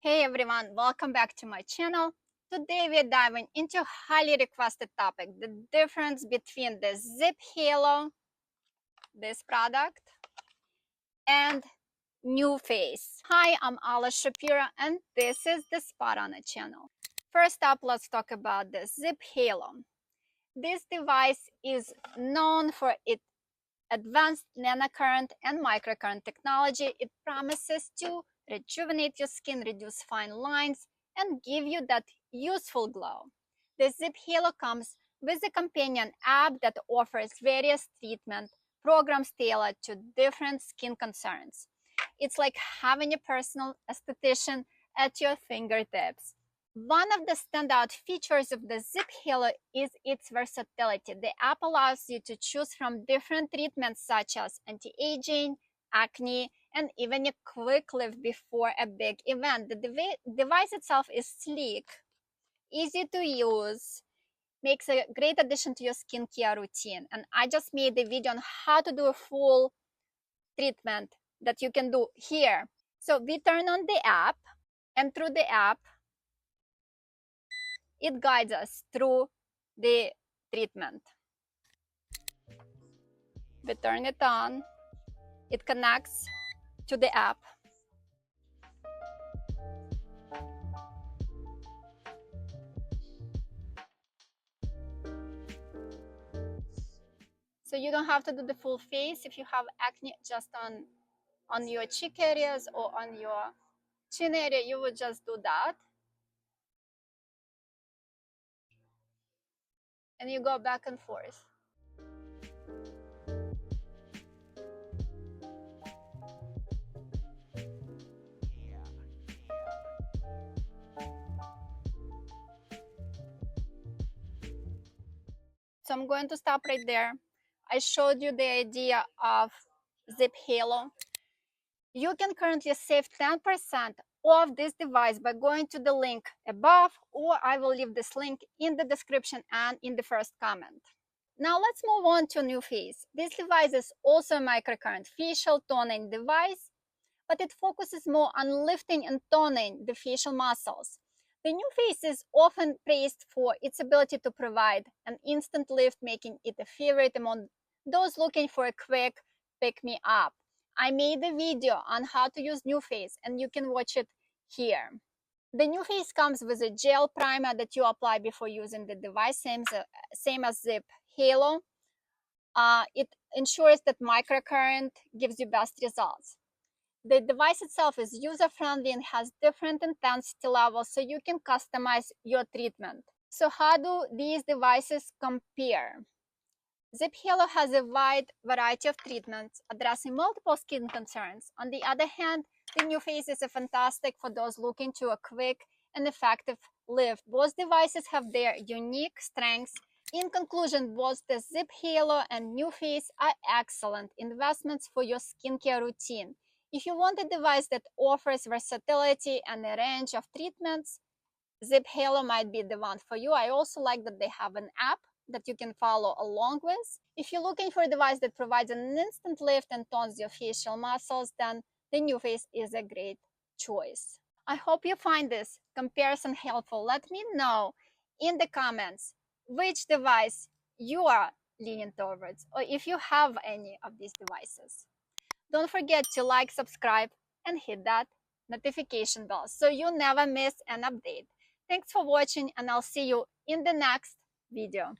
Hey everyone, welcome back to my channel. Today we're diving into a highly requested topic, the difference between the Ziip Halo, this product, and NuFace. Hi, I'm allashapiro and this is the sparunner channel. First up, let's talk about the Ziip Halo. This device is known for its advanced nanocurrent and microcurrent technology. It promises to rejuvenate your skin, reduce fine lines, and give you that useful glow. The Ziip Halo comes with a companion app that offers various treatment programs tailored to different skin concerns. It's like having a personal esthetician at your fingertips. One of the standout features of the Ziip Halo is its versatility. The app allows you to choose from different treatments such as anti-aging, acne, and even a quick lift before a big event. The device itself is sleek, easy to use, makes a great addition to your skincare routine. And I just made a video on how to do a full treatment that you can do here. So we turn on the app, and through the app, it guides us through the treatment. We turn it on, it connects to the app. So you don't have to do the full face. If you have acne just on your cheek areas or on your chin area, you would just do that. And you go back and forth. So I'm going to stop right there. I showed you the idea of Ziip Halo. You can currently save 10% off this device by going to the link above, or I will leave this link in the description and in the first comment. Now let's move on to NuFace. This device is also a microcurrent facial toning device, but it focuses more on lifting and toning the facial muscles. The NuFace is often praised for its ability to provide an instant lift, making it a favorite among those looking for a quick pick-me-up. I made a video on how to use NuFace, and you can watch it here. The NuFace comes with a gel primer that you apply before using the device, same as Ziip Halo. It ensures that microcurrent gives you best results. The device itself is user-friendly and has different intensity levels, so you can customize your treatment. So how do these devices compare? Ziip Halo has a wide variety of treatments addressing multiple skin concerns. On the other hand, the NuFace is fantastic for those looking to a quick and effective lift. Both devices have their unique strengths. In conclusion, both the Ziip Halo and NuFace are excellent investments for your skincare routine. If you want a device that offers versatility and a range of treatments, Ziip Halo might be the one for you. I also like that they have an app that you can follow along with. If you're looking for a device that provides an instant lift and tones your facial muscles, then the NuFace is a great choice. I hope you find this comparison helpful. Let me know in the comments which device you are leaning towards, or if you have any of these devices. Don't forget to like, subscribe, and hit that notification bell so you never miss an update. Thanks for watching, and I'll see you in the next video.